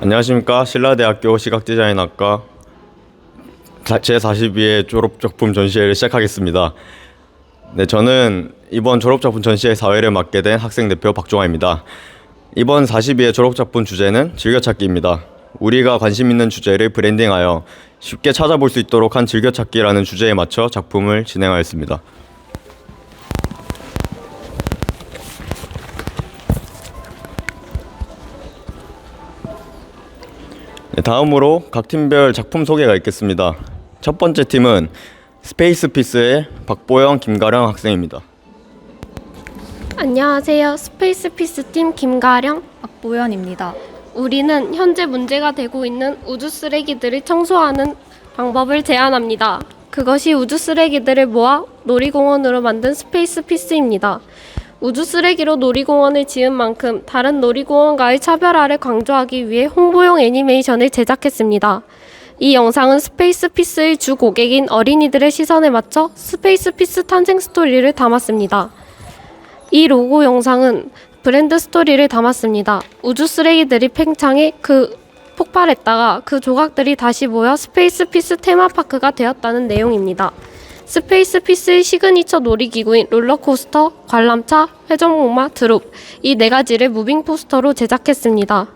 안녕하십니까. 신라대학교 시각디자인학과 제42회 졸업작품 전시회를 시작하겠습니다. 네, 저는 이번 졸업작품 전시회 사회를 맡게 된 학생대표 박종화입니다. 이번 42회 졸업작품 주제는 즐겨찾기입니다. 우리가 관심 있는 주제를 브랜딩하여 쉽게 찾아볼 수 있도록 한 즐겨찾기라는 주제에 맞춰 작품을 진행하였습니다. 네, 다음으로 각 팀별 작품 소개가 있겠습니다. 첫 번째 팀은 스페이스피스의 박보영, 김가령 학생입니다. 안녕하세요. 스페이스피스 팀 김가령, 박보연입니다. 우리는 현재 문제가 되고 있는 우주 쓰레기들을 청소하는 방법을 제안합니다. 그것이 우주 쓰레기들을 모아 놀이공원으로 만든 스페이스피스입니다. 우주 쓰레기로 놀이공원을 지은 만큼 다른 놀이공원과의 차별화를 강조하기 위해 홍보용 애니메이션을 제작했습니다. 이 영상은 스페이스피스의 주 고객인 어린이들의 시선에 맞춰 스페이스피스 탄생 스토리를 담았습니다. 이 로고 영상은 브랜드 스토리를 담았습니다. 우주 쓰레기들이 팽창해 폭발했다가 그 조각들이 다시 모여 스페이스피스 테마파크가 되었다는 내용입니다. 스페이스피스의 시그니처 놀이기구인 롤러코스터, 관람차, 회전목마, 드롭 이 4가지를 무빙 포스터로 제작했습니다.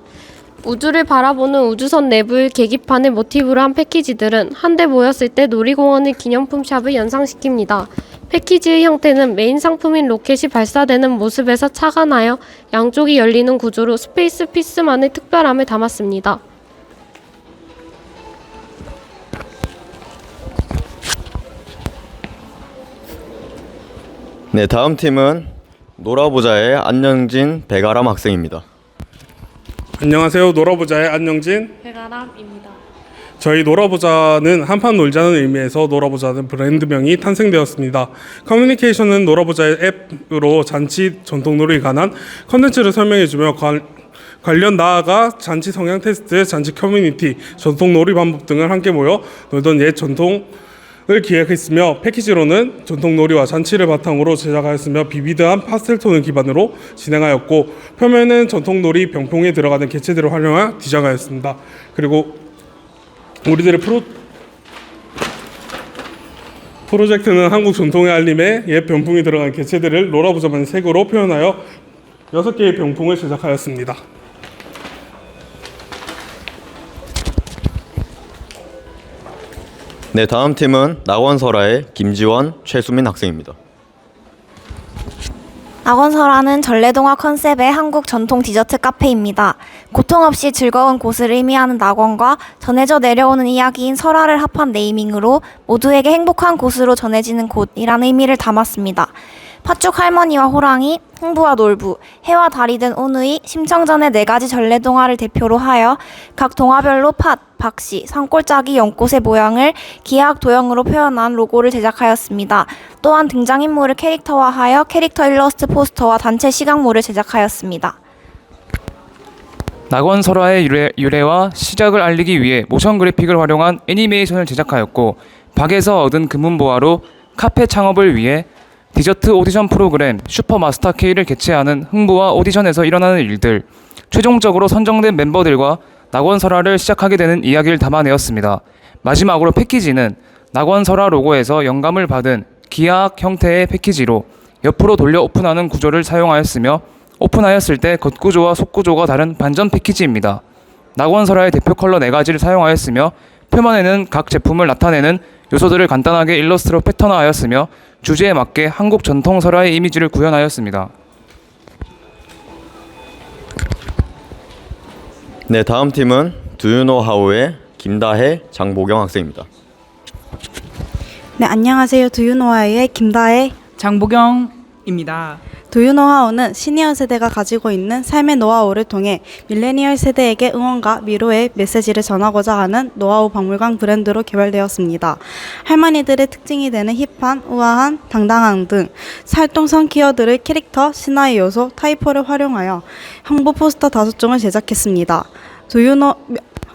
우주를 바라보는 우주선 내부의 계기판을 모티브로 한 패키지들은 한데 모였을 때 놀이공원의 기념품 샵을 연상시킵니다. 패키지의 형태는 메인 상품인 로켓이 발사되는 모습에서 착안하여 양쪽이 열리는 구조로 스페이스피스만의 특별함을 담았습니다. 네, 다음 팀은 놀아보자의 안영진, 배가람 학생입니다. 안녕하세요. 놀아보자의 안영진, 배가람입니다. 저희 놀아보자는 한판 놀자는 의미에서 놀아보자는 브랜드명이 탄생되었습니다. 커뮤니케이션은 놀아보자의 앱으로 잔치 전통놀이에 관한 컨텐츠를 설명해주며 관련 나아가 잔치 성향 테스트, 잔치 커뮤니티, 전통놀이 방법 등을 함께 모여 놀던 옛 전통을 기획했으며 패키지로는 전통놀이와 잔치를 바탕으로 제작하였으며 비비드한 파스텔톤을 기반으로 진행하였고 표면은 전통놀이 병풍에 들어가는 개체들을 활용하여 디자인하였습니다. 그리고 우리들의 프로젝트는 한국 전통의 알림에 옛 병풍이 들어간 개체들을 놀아보자만의 색으로 표현하여 6개의 병풍을 제작하였습니다. 네, 다음 팀은 낙원설화의 김지원, 최수민 학생입니다. 낙원설화는 전래동화 컨셉의 한국 전통 디저트 카페입니다. 고통 없이 즐거운 곳을 의미하는 낙원과 전해져 내려오는 이야기인 설화를 합한 네이밍으로 모두에게 행복한 곳으로 전해지는 곳이라는 의미를 담았습니다. 팥죽 할머니와 호랑이, 흥부와 놀부, 해와 달이 든 오누이, 심청전의 4가지 전래동화를 대표로 하여 각 동화별로 팥, 박씨, 산골짜기, 연꽃의 모양을 기하학 도형으로 표현한 로고를 제작하였습니다. 또한 등장인물을 캐릭터화하여 캐릭터 일러스트 포스터와 단체 시각물을 제작하였습니다. 낙원설화의 유래와 시작을 알리기 위해 모션 그래픽을 활용한 애니메이션을 제작하였고 박에서 얻은 금은보화로 카페 창업을 위해 디저트 오디션 프로그램 슈퍼마스터 K를 개최하는 흥부와 오디션에서 일어나는 일들, 최종적으로 선정된 멤버들과 낙원설화를 시작하게 되는 이야기를 담아내었습니다. 마지막으로 패키지는 낙원설화 로고에서 영감을 받은 기하학 형태의 패키지로 옆으로 돌려 오픈하는 구조를 사용하였으며 오픈하였을 때 겉구조와 속구조가 다른 반전 패키지입니다. 낙원설화의 대표 컬러 4가지를 사용하였으며 표면에는 각 제품을 나타내는 요소들을 간단하게 일러스트로 패턴화하였으며 주제에 맞게 한국 전통 설화의 이미지를 구현하였습니다. 네, 다음 팀은 두유노하우의 김다혜, 장보경 학생입니다. 네, 안녕하세요. 두유노하우의 김다혜, 장보경입니다. 두유노하우는 시니어 세대가 가지고 있는 삶의 노하우를 통해 밀레니얼 세대에게 응원과 위로의 메시지를 전하고자 하는 노하우 박물관 브랜드로 개발되었습니다. 할머니들의 특징이 되는 힙한, 우아한, 당당한 등 활동성 키워드를 캐릭터, 신화의 요소, 타이포를 활용하여 홍보 포스터 5종을 제작했습니다.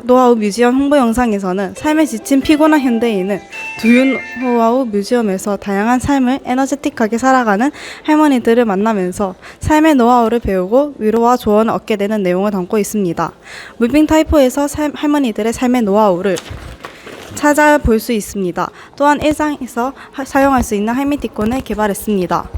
노하우 뮤지엄 홍보 영상에서는 삶에 지친 피곤한 현대인은 두유 노하우 뮤지엄에서 다양한 삶을 에너제틱하게 살아가는 할머니들을 만나면서 삶의 노하우를 배우고 위로와 조언을 얻게 되는 내용을 담고 있습니다. 무빙 타이포에서 할머니들의 삶의 노하우를 찾아볼 수 있습니다. 또한 일상에서 사용할 수 있는 할미티콘을 개발했습니다.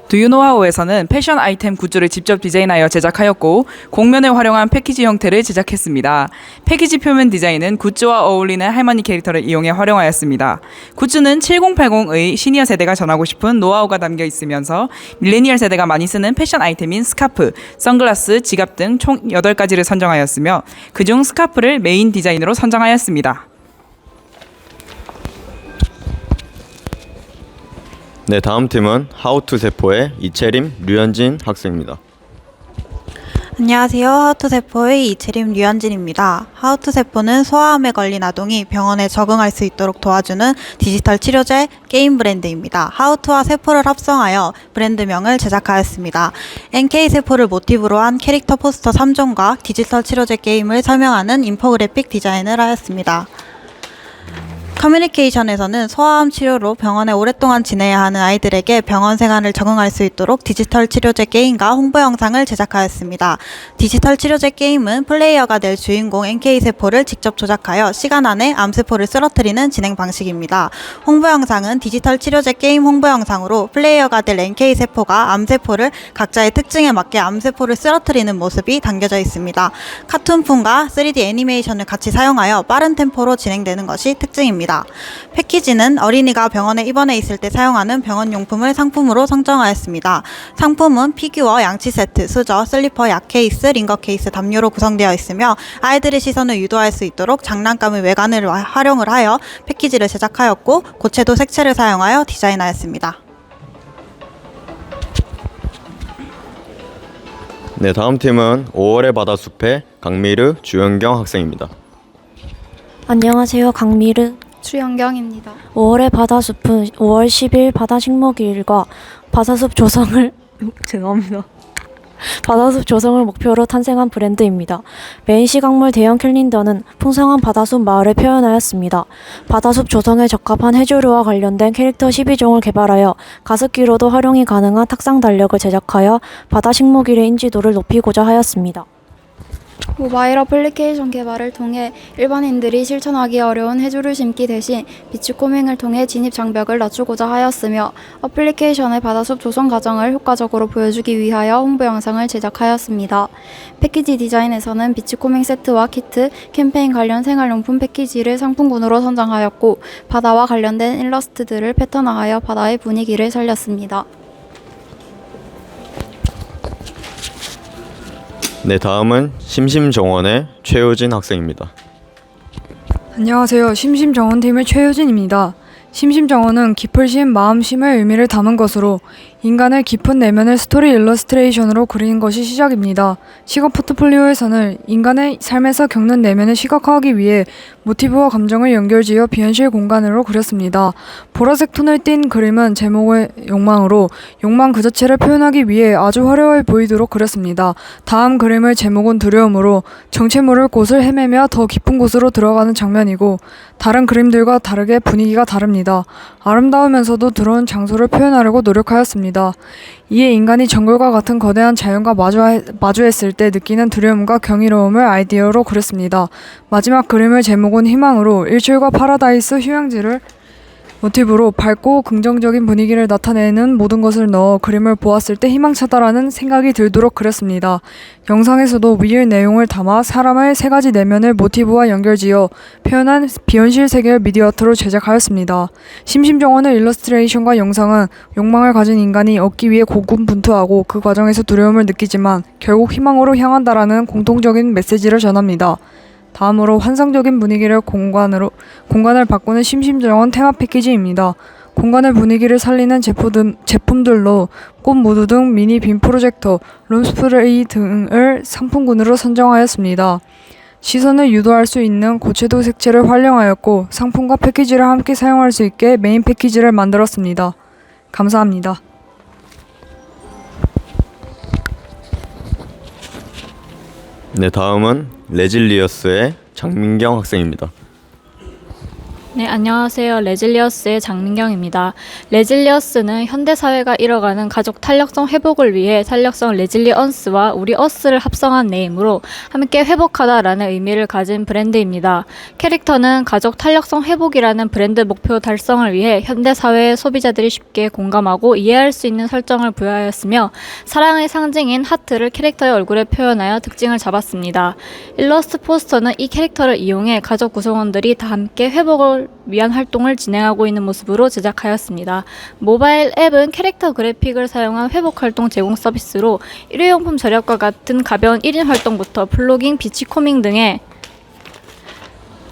두유노하우에서는 패션 아이템 굿즈를 직접 디자인하여 제작하였고 곡면을 활용한 패키지 형태를 제작했습니다. 패키지 표면 디자인은 굿즈와 어울리는 할머니 캐릭터를 이용해 활용하였습니다. 굿즈는 7080의 시니어 세대가 전하고 싶은 노하우가 담겨 있으면서 밀레니얼 세대가 많이 쓰는 패션 아이템인 스카프, 선글라스, 지갑 등 총 8가지를 선정하였으며 그중 스카프를 메인 디자인으로 선정하였습니다. 네, 다음 팀은 하우투 세포의 이채림, 류현진 학생입니다. 안녕하세요. 하우투세포의 이채림 류현진입니다. 하우투세포는 소아암에 걸린 아동이 병원에 적응할 수 있도록 도와주는 디지털 치료제 게임 브랜드입니다. 하우투와 세포를 합성하여 브랜드명을 제작하였습니다. NK세포를 모티브로 한 캐릭터 포스터 3종과 디지털 치료제 게임을 설명하는 인포그래픽 디자인을 하였습니다. 커뮤니케이션에서는 소아암 치료로 병원에 오랫동안 지내야 하는 아이들에게 병원 생활을 적응할 수 있도록 디지털 치료제 게임과 홍보 영상을 제작하였습니다. 디지털 치료제 게임은 플레이어가 될 주인공 NK세포를 직접 조작하여 시간 안에 암세포를 쓰러뜨리는 진행 방식입니다. 홍보 영상은 디지털 치료제 게임 홍보 영상으로 플레이어가 될 NK세포가 암세포를 각자의 특징에 맞게 암세포를 쓰러뜨리는 모습이 담겨져 있습니다. 카툰풍과 3D 애니메이션을 같이 사용하여 빠른 템포로 진행되는 것이 특징입니다. 패키지는 어린이가 병원에 입원해 있을 때 사용하는 병원용품을 상품으로 선정하였습니다. 상품은 피규어, 양치 세트, 수저, 슬리퍼, 약 케이스, 링거 케이스, 담요로 구성되어 있으며 아이들의 시선을 유도할 수 있도록 장난감의 외관을 활용을 하여 패키지를 제작하였고 고체도 색채를 사용하여 디자인하였습니다. 네, 다음 팀은 5월의 바다숲의 강미르, 주현경 학생입니다. 안녕하세요. 강미르. 주현경입니다. 5월의 바다숲은 5월 10일 바다식목일과 바다숲 조성을 죄송합니다. 바다숲 조성을 목표로 탄생한 브랜드입니다. 메인 시각물 대형 캘린더는 풍성한 바다숲 마을을 표현하였습니다. 바다숲 조성에 적합한 해조류와 관련된 캐릭터 12종을 개발하여 가습기로도 활용이 가능한 탁상 달력을 제작하여 바다식목일의 인지도를 높이고자 하였습니다. 모바일 어플리케이션 개발을 통해 일반인들이 실천하기 어려운 해조류 심기 대신 비치코밍을 통해 진입 장벽을 낮추고자 하였으며 어플리케이션의 바다숲 조성 과정을 효과적으로 보여주기 위하여 홍보 영상을 제작하였습니다. 패키지 디자인에서는 비치코밍 세트와 키트, 캠페인 관련 생활용품 패키지를 상품군으로 선정하였고 바다와 관련된 일러스트들을 패턴화하여 바다의 분위기를 살렸습니다. 네, 다음은 심심정원의 최효진 학생입니다. 안녕하세요. 심심정원팀의 최효진입니다. 심심정원은 깊을심, 마음심의 의미를 담은 것으로 인간의 깊은 내면을 스토리 일러스트레이션으로 그리는 것이 시작입니다. 시각 포트폴리오에서는 인간의 삶에서 겪는 내면을 시각화하기 위해 모티브와 감정을 연결지어 비현실 공간으로 그렸습니다. 보라색 톤을 띤 그림은 제목의 욕망으로 욕망 그 자체를 표현하기 위해 아주 화려해 보이도록 그렸습니다. 다음 그림의 제목은 두려움으로 정체 모를 곳을 헤매며 더 깊은 곳으로 들어가는 장면이고 다른 그림들과 다르게 분위기가 다릅니다. 아름다우면서도 두려운 장소를 표현하려고 노력하였습니다. 이에 인간이 정글과 같은 거대한 자연과 마주했을 때 느끼는 두려움과 경이로움을 아이디어로 그렸습니다. 마지막 그림의 제목은 희망으로 일출과 파라다이스 휴양지를 모티브로 밝고 긍정적인 분위기를 나타내는 모든 것을 넣어 그림을 보았을 때 희망차다라는 생각이 들도록 그렸습니다. 영상에서도 위의 내용을 담아 사람의 3가지 내면을 모티브와 연결지어 표현한 비현실 세계를 미디어아트로 제작하였습니다. 심심정원의 일러스트레이션과 영상은 욕망을 가진 인간이 얻기 위해 고군분투하고 그 과정에서 두려움을 느끼지만 결국 희망으로 향한다라는 공통적인 메시지를 전합니다. 다음으로 환상적인 분위기를 공간을 바꾸는 심심정원 테마 패키지입니다. 공간의 분위기를 살리는 제품들로 꽃 무드 등 미니 빔 프로젝터, 룸스프레이 등을 상품군으로 선정하였습니다. 시선을 유도할 수 있는 고채도 색채를 활용하였고 상품과 패키지를 함께 사용할 수 있게 메인 패키지를 만들었습니다. 감사합니다. 네, 다음은 레질리어스의 장민경 학생입니다. 네, 안녕하세요. 레질리어스의 장민경입니다. 레질리어스는 현대사회가 잃어가는 가족 탄력성 회복을 위해 탄력성 레질리언스와 우리 어스를 합성한 네임으로 함께 회복하다라는 의미를 가진 브랜드입니다. 캐릭터는 가족 탄력성 회복이라는 브랜드 목표 달성을 위해 현대사회의 소비자들이 쉽게 공감하고 이해할 수 있는 설정을 부여하였으며 사랑의 상징인 하트를 캐릭터의 얼굴에 표현하여 특징을 잡았습니다. 일러스트 포스터는 이 캐릭터를 이용해 가족 구성원들이 다 함께 회복을 위한 활동을 진행하고 있는 모습으로 제작하였습니다. 모바일 앱은 캐릭터 그래픽을 사용한 회복활동 제공 서비스로 일회용품 절약과 같은 가벼운 1인 활동부터 플로깅, 비치코밍 등의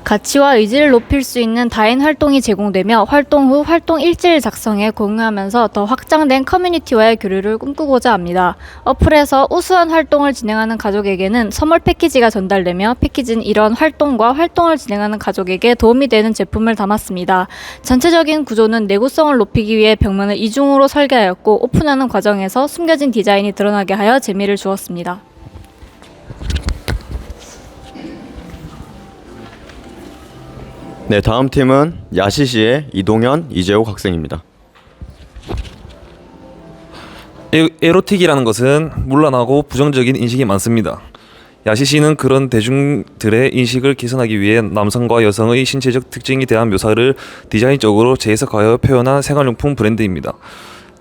가치와 의지를 높일 수 있는 다인 활동이 제공되며 활동 후 활동 일지를 작성해 공유하면서 더 확장된 커뮤니티와의 교류를 꿈꾸고자 합니다. 어플에서 우수한 활동을 진행하는 가족에게는 선물 패키지가 전달되며 패키지는 이런 활동과 활동을 진행하는 가족에게 도움이 되는 제품을 담았습니다. 전체적인 구조는 내구성을 높이기 위해 벽면을 이중으로 설계하였고 오픈하는 과정에서 숨겨진 디자인이 드러나게 하여 재미를 주었습니다. 네, 다음 팀은 야시시의 이동현, 이재욱 학생입니다. 에로틱이라는 것은 문란하고 부정적인 인식이 많습니다. 야시시는 그런 대중들의 인식을 개선하기 위해 남성과 여성의 신체적 특징에 대한 묘사를 디자인적으로 재해석하여 표현한 생활용품 브랜드입니다.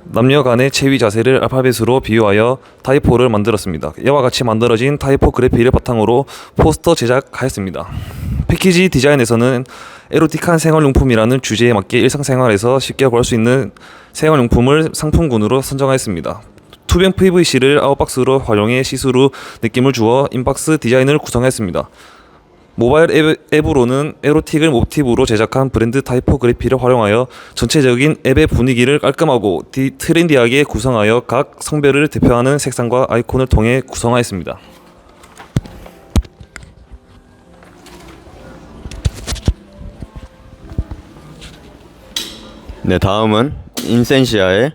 남녀 간의 체위 자세를 알파벳으로 비유하여 타이포를 만들었습니다. 이와 같이 만들어진 타이포 그래픽을 바탕으로 포스터 제작하였습니다. 패키지 디자인에서는 에로틱한 생활용품이라는 주제에 맞게 일상생활에서 쉽게 구할 수 있는 생활용품을 상품군으로 선정하였습니다. 투명 PVC를 아웃박스로 활용해 시스루 느낌을 주어 인박스 디자인을 구성했습니다. 모바일 앱으로는 에로틱을 모티브로 제작한 브랜드 타이포 그래픽을 활용하여 전체적인 앱의 분위기를 깔끔하고 트렌디하게 구성하여 각 성별을 대표하는 색상과 아이콘을 통해 구성하였습니다. 네, 다음은 인센시아의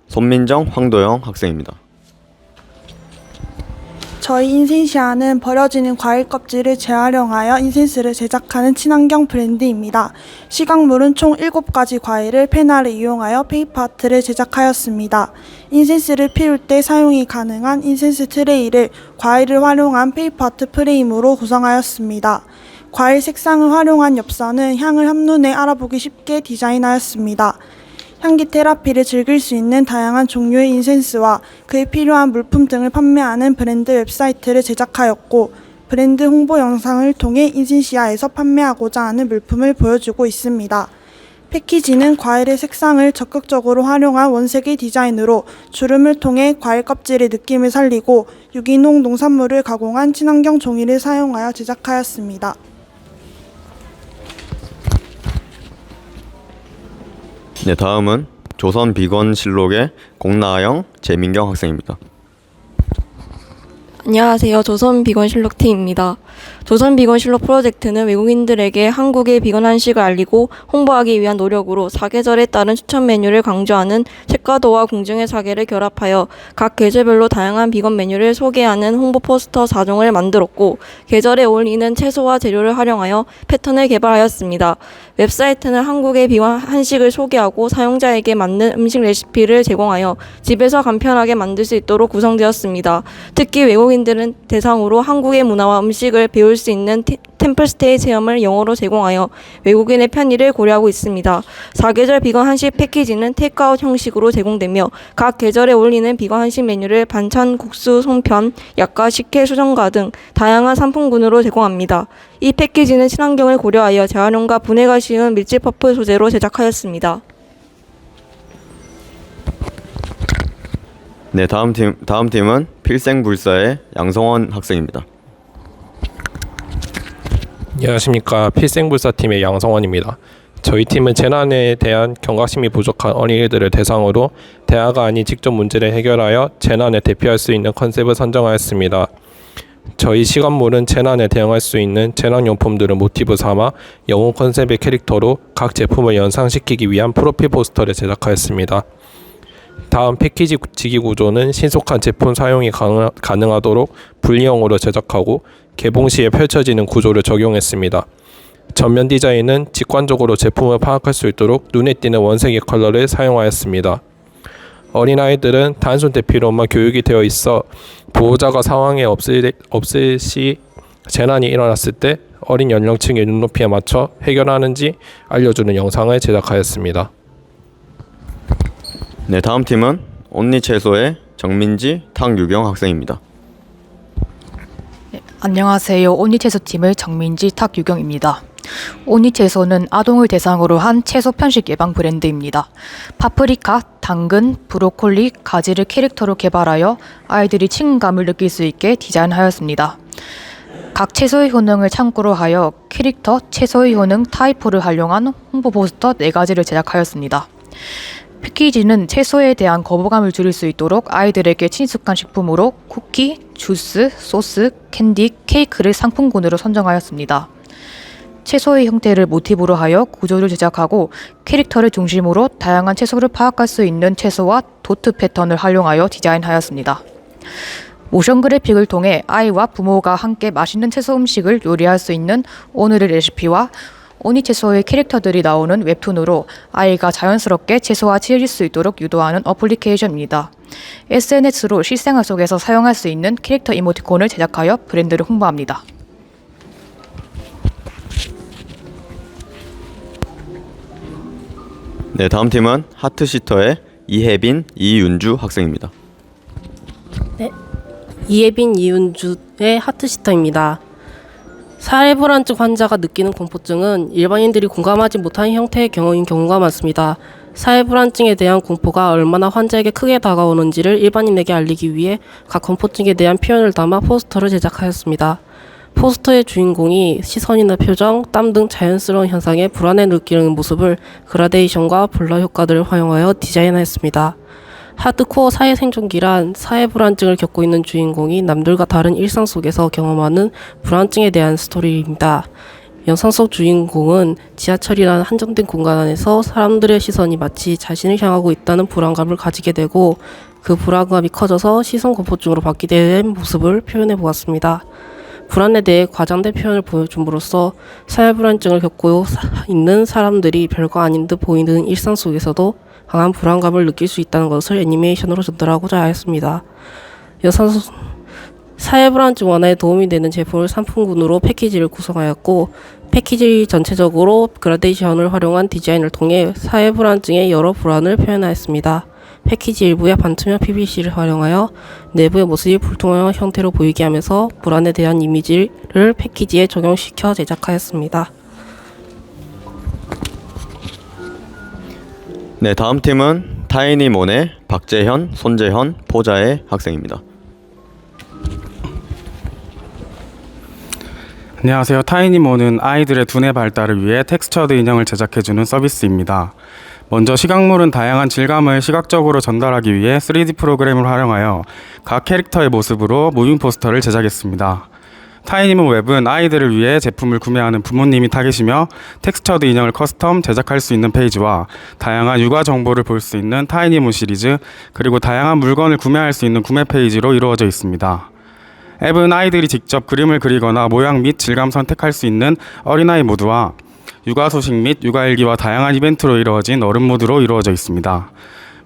손민정, 황도영 학생입니다. 저희 인센시아는 버려지는 과일 껍질을 재활용하여 인센스를 제작하는 친환경 브랜드입니다. 시각물은 총 7가지 과일을 페나를 이용하여 페이퍼 아트를 제작하였습니다. 인센스를 피울 때 사용이 가능한 인센스 트레이를 과일을 활용한 페이퍼 아트 프레임으로 구성하였습니다. 과일 색상을 활용한 엽서는 향을 한눈에 알아보기 쉽게 디자인하였습니다. 향기 테라피를 즐길 수 있는 다양한 종류의 인센스와 그에 필요한 물품 등을 판매하는 브랜드 웹사이트를 제작하였고 브랜드 홍보 영상을 통해 인센시아에서 판매하고자 하는 물품을 보여주고 있습니다. 패키지는 과일의 색상을 적극적으로 활용한 원색의 디자인으로 주름을 통해 과일 껍질의 느낌을 살리고 유기농 농산물을 가공한 친환경 종이를 사용하여 제작하였습니다. 네, 다음은 조선 비건 실록의 공나영, 재민경 학생입니다. 안녕하세요. 조선 비건 실록 팀입니다. 조선 비건 실록 프로젝트는 외국인들에게 한국의 비건 한식을 알리고 홍보하기 위한 노력으로 사계절에 따른 추천 메뉴를 강조하는 책가도와 궁중의 사계를 결합하여 각 계절별로 다양한 비건 메뉴를 소개하는 홍보 포스터 4종을 만들었고 계절에 어울리는 채소와 재료를 활용하여 패턴을 개발하였습니다. 웹사이트는 한국의 비건 한식을 소개하고 사용자에게 맞는 음식 레시피를 제공하여 집에서 간편하게 만들 수 있도록 구성되었습니다. 특히 외국인들은 대상으로 한국의 문화와 음식을 배울 수 있는 템플스테이 체험을 영어로 제공하여 외국인의 편의를 고려하고 있습니다. 4계절 비건 한식 패키지는 테이크아웃 형식으로 제공되며 각 계절에 어울리는 비건 한식 메뉴를 반찬, 국수, 송편, 약과, 식혜, 수정과 등 다양한 상품군으로 제공합니다. 이 패키지는 친환경을 고려하여 재활용과 분해가 쉬운 밀짚 퍼프 소재로 제작하였습니다. 네, 다음 팀은 필생불사의 양성원 학생입니다. 안녕하십니까. 필생불사팀의 양성원입니다. 저희 팀은 재난에 대한 경각심이 부족한 어린이들을 대상으로 대화가 아닌 직접 문제를 해결하여 재난을 대피할 수 있는 컨셉을 선정하였습니다. 저희 시간물은 재난에 대응할 수 있는 재난용품들을 모티브 삼아 영웅 컨셉의 캐릭터로 각 제품을 연상시키기 위한 프로필 포스터를 제작하였습니다. 다음 패키지 지기 구조는 신속한 제품 사용이 가능하도록 분리형으로 제작하고 개봉 시에 펼쳐지는 구조를 적용했습니다. 전면 디자인은 직관적으로 제품을 파악할 수 있도록 눈에 띄는 원색의 컬러를 사용하였습니다. 어린아이들은 단순 대피로만 교육이 되어 있어 보호자가 상황에 없을 시 재난이 일어났을 때 어린 연령층의 눈높이에 맞춰 해결하는지 알려주는 영상을 제작하였습니다. 네, 다음 팀은 온니채소의 정민지, 탁유경 학생입니다. 안녕하세요. 온니채소팀의 정민지, 탁유경입니다. 온니채소는 아동을 대상으로 한 채소 편식 예방 브랜드입니다. 파프리카, 당근, 브로콜리, 가지를 캐릭터로 개발하여 아이들이 친근감을 느낄 수 있게 디자인하였습니다. 각 채소의 효능을 참고로 하여 캐릭터, 채소의 효능, 타이포를 활용한 홍보 포스터 4가지를 제작하였습니다. 패키지는 채소에 대한 거부감을 줄일 수 있도록 아이들에게 친숙한 식품으로 쿠키, 주스, 소스, 캔디, 케이크를 상품군으로 선정하였습니다. 채소의 형태를 모티브로 하여 구조를 제작하고 캐릭터를 중심으로 다양한 채소를 파악할 수 있는 채소와 도트 패턴을 활용하여 디자인하였습니다. 모션 그래픽을 통해 아이와 부모가 함께 맛있는 채소 음식을 요리할 수 있는 오늘의 레시피와 온니채소의 캐릭터들이 나오는 웹툰으로 아이가 자연스럽게 채소와 친해질 수 있도록 유도하는 어플리케이션입니다. SNS로 실생활 속에서 사용할 수 있는 캐릭터 이모티콘을 제작하여 브랜드를 홍보합니다. 네, 다음 팀은 하트시터의 이혜빈, 이윤주 학생입니다. 네, 이혜빈, 이윤주의 하트시터입니다. 사회불안증 환자가 느끼는 공포증은 일반인들이 공감하지 못하는 형태의 경우인 경우가 많습니다. 사회불안증에 대한 공포가 얼마나 환자에게 크게 다가오는지를 일반인에게 알리기 위해 각 공포증에 대한 표현을 담아 포스터를 제작하였습니다. 포스터의 주인공이 시선이나 표정, 땀 등 자연스러운 현상에 불안을 느끼는 모습을 그라데이션과 블러 효과들을 활용하여 디자인하였습니다. 하드코어 사회생존기란 사회불안증을 겪고 있는 주인공이 남들과 다른 일상 속에서 경험하는 불안증에 대한 스토리입니다. 영상 속 주인공은 지하철이라는 한정된 공간 안에서 사람들의 시선이 마치 자신을 향하고 있다는 불안감을 가지게 되고 그 불안감이 커져서 시선 공포증으로 바뀌게 된 모습을 표현해 보았습니다. 불안에 대해 과장된 표현을 보여줌으로써 사회불안증을 겪고 있는 사람들이 별거 아닌 듯 보이는 일상 속에서도 강한 불안감을 느낄 수 있다는 것을 애니메이션으로 전달하고자 하였습니다. 사회불안증 완화에 도움이 되는 제품을 상품군으로 패키지를 구성하였고 패키지 전체적으로 그라데이션을 활용한 디자인을 통해 사회불안증의 여러 불안을 표현하였습니다. 패키지 일부에 반투명 PVC를 활용하여 내부의 모습이 불투명한 형태로 보이게 하면서 불안에 대한 이미지를 패키지에 적용시켜 제작하였습니다. 네, 다음 팀은 타이니몬의 박재현, 손재현, 포자의 학생입니다. 안녕하세요. 타이니몬은 아이들의 두뇌 발달을 위해 텍스처드 인형을 제작해주는 서비스입니다. 먼저 시각물은 다양한 질감을 시각적으로 전달하기 위해 3D 프로그램을 활용하여 각 캐릭터의 모습으로 무빙 포스터를 제작했습니다. 타이니몬 웹은 아이들을 위해 제품을 구매하는 부모님이 타겟이며 텍스처드 인형을 커스텀 제작할 수 있는 페이지와 다양한 육아 정보를 볼 수 있는 타이니몬 시리즈, 그리고 다양한 물건을 구매할 수 있는 구매 페이지로 이루어져 있습니다. 앱은 아이들이 직접 그림을 그리거나 모양 및 질감 선택할 수 있는 어린아이 모드와 육아 소식 및 육아일기와 다양한 이벤트로 이루어진 어른 모드로 이루어져 있습니다.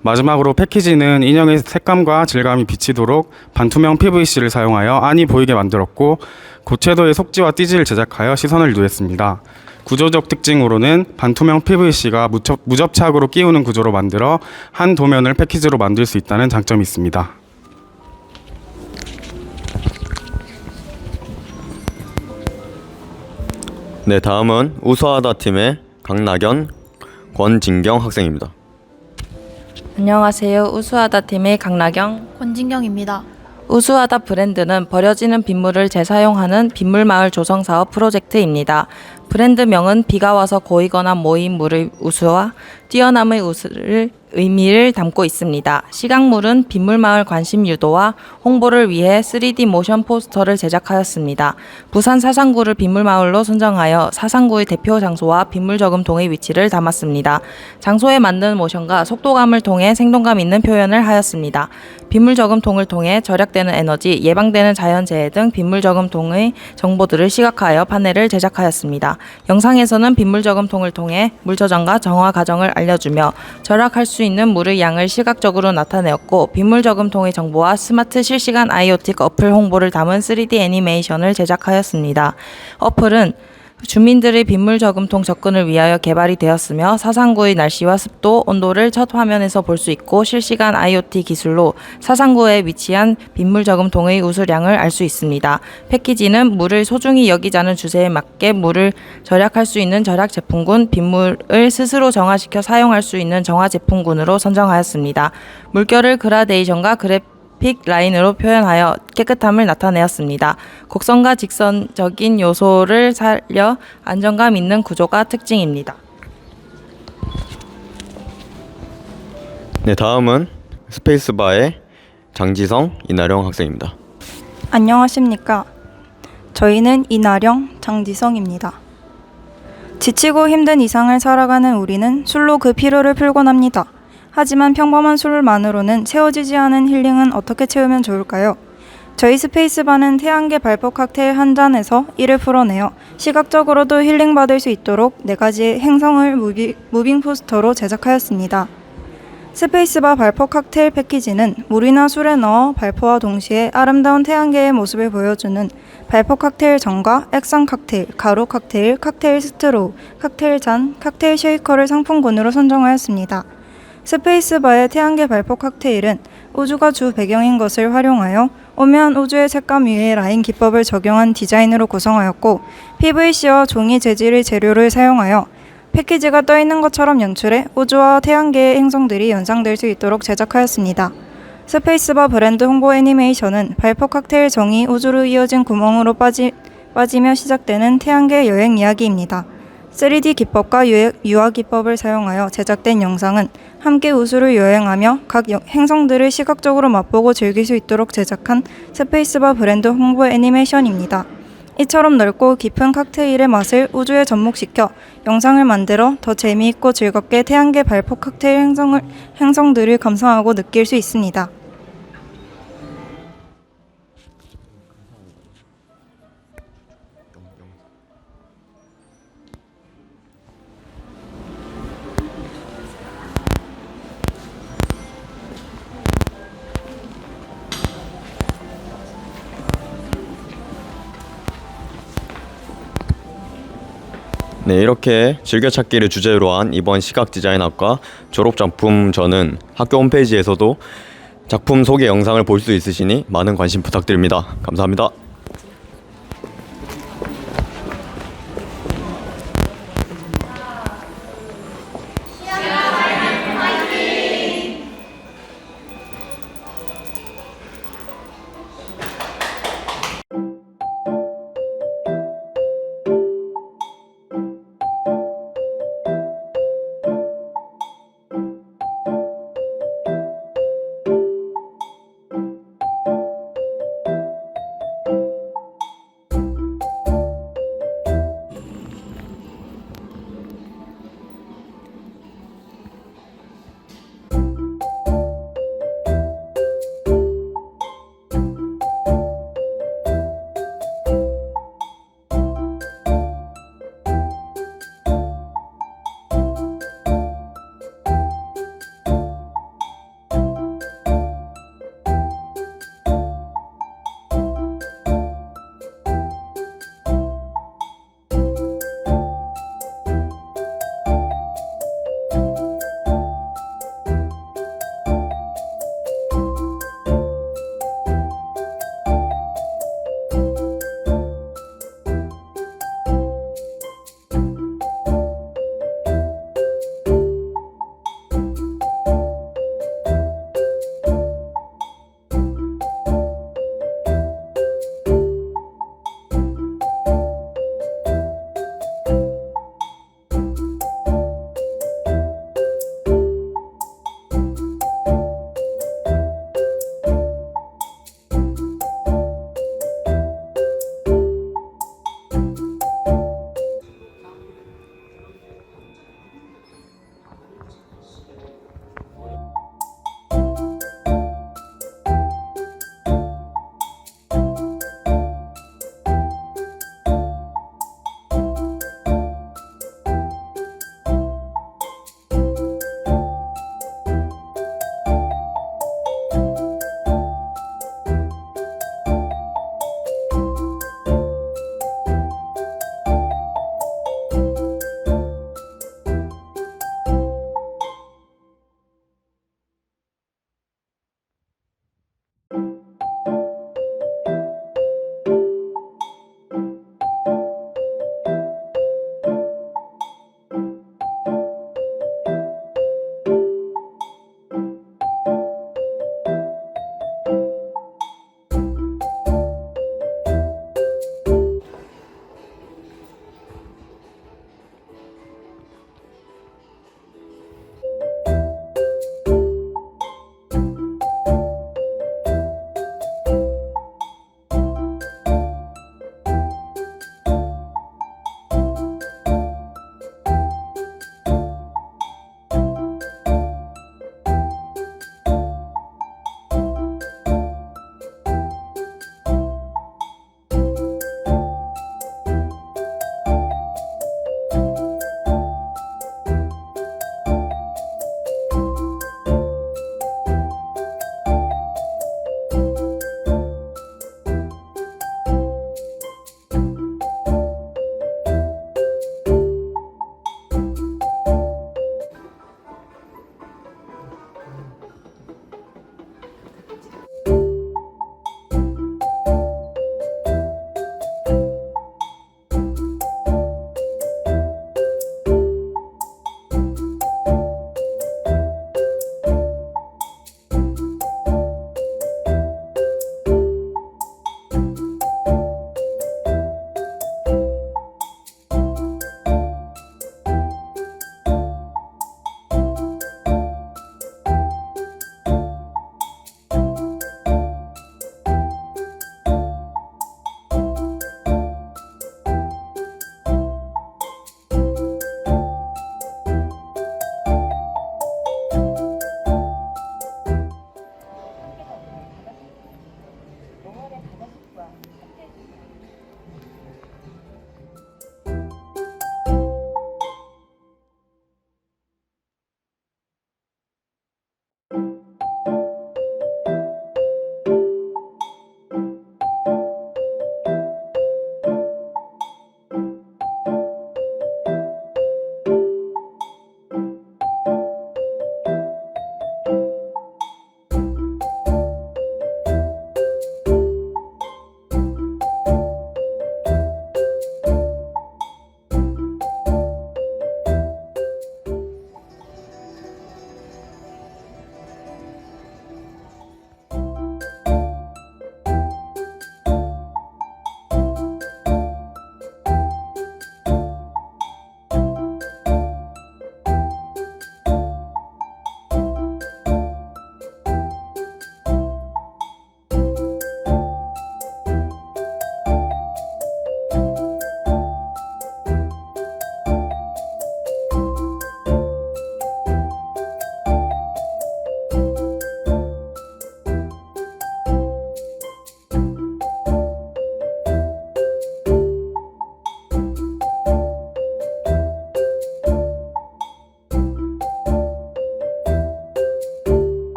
마지막으로 패키지는 인형의 색감과 질감이 비치도록 반투명 PVC를 사용하여 안이 보이게 만들었고 고채도의 속지와 띠지를 제작하여 시선을 유도했습니다. 구조적 특징으로는 반투명 PVC가 무접착으로 끼우는 구조로 만들어 한 도면을 패키지로 만들 수 있다는 장점이 있습니다. 네, 다음은 우수하다 팀의 강낙연, 권진경 학생입니다. 안녕하세요. 우수하다 팀의 강나경, 권진경입니다. 우수하다 브랜드는 버려지는 빗물을 재사용하는 빗물마을 조성사업 프로젝트입니다. 브랜드명은 비가 와서 고이거나 모인 물의 우수와 뛰어남의 우수를 의미를 담고 있습니다. 시각물은 빗물마을 관심 유도와 홍보를 위해 3D 모션 포스터를 제작하였습니다. 부산 사상구를 빗물마을로 선정하여 사상구의 대표 장소와 빗물 저금통의 위치를 담았습니다. 장소에 맞는 모션과 속도감을 통해 생동감 있는 표현을 하였습니다. 빗물 저금통을 통해 절약되는 에너지, 예방되는 자연재해 등 빗물 저금통의 정보들을 시각화하여 파넬을 제작하였습니다. 영상에서는 빗물 저금통을 통해 물 저장과 정화 과정을 알려주며 절약할 수 있는 물의 양을 시각적으로 나타내었고, 빗물 저금통의 정보와 스마트 실시간 IoT 어플 홍보를 담은 3D 애니메이션을 제작하였습니다. 어플은 주민들의 빗물 저금통 접근을 위하여 개발이 되었으며 사상구의 날씨와 습도, 온도를 첫 화면에서 볼 수 있고 실시간 IoT 기술로 사상구에 위치한 빗물 저금통의 우수량을 알 수 있습니다. 패키지는 물을 소중히 여기자는 주제에 맞게 물을 절약할 수 있는 절약 제품군, 빗물을 스스로 정화시켜 사용할 수 있는 정화 제품군으로 선정하였습니다. 물결을 그라데이션과 픽 라인으로 표현하여 깨끗함을 나타내었습니다. 곡선과 직선적인 요소를 살려 안정감 있는 구조가 특징입니다. 네, 다음은 스페이스바의 장지성, 이나령 학생입니다. 안녕하십니까. 저희는 이나령, 장지성입니다. 지치고 힘든 이상을 살아가는 우리는 술로 그 피로를 풀곤 합니다. 하지만 평범한 술만으로는 채워지지 않은 힐링은 어떻게 채우면 좋을까요? 저희 스페이스바는 태양계 발포 칵테일 한 잔에서 이를 풀어내어 시각적으로도 힐링받을 수 있도록 4가지의 행성을 무빙 포스터로 제작하였습니다. 스페이스바 발포 칵테일 패키지는 물이나 술에 넣어 발포와 동시에 아름다운 태양계의 모습을 보여주는 발포 칵테일 전과 액상 칵테일, 가루 칵테일, 칵테일 스트로우, 칵테일 잔, 칵테일 쉐이커를 상품군으로 선정하였습니다. 스페이스바의 태양계 발포 칵테일은 우주가 주 배경인 것을 활용하여 오묘한 우주의 색감 위에 라인 기법을 적용한 디자인으로 구성하였고, PVC와 종이 재질의 재료를 사용하여 패키지가 떠있는 것처럼 연출해 우주와 태양계의 행성들이 연상될 수 있도록 제작하였습니다. 스페이스바 브랜드 홍보 애니메이션은 발포 칵테일 정이 우주로 이어진 구멍으로 빠지며 시작되는 태양계 여행 이야기입니다. 3D 기법과 유화 기법을 사용하여 제작된 영상은 함께 우주를 여행하며 각 행성들을 시각적으로 맛보고 즐길 수 있도록 제작한 스페이스바 브랜드 홍보 애니메이션입니다. 이처럼 넓고 깊은 칵테일의 맛을 우주에 접목시켜 영상을 만들어 더 재미있고 즐겁게 태양계 발포 칵테일 행성들을 감상하고 느낄 수 있습니다. 네, 이렇게 즐겨찾기를 주제로 한 이번 시각디자인학과 졸업작품전은 학교 홈페이지에서도 작품 소개 영상을 볼 수 있으시니 많은 관심 부탁드립니다. 감사합니다.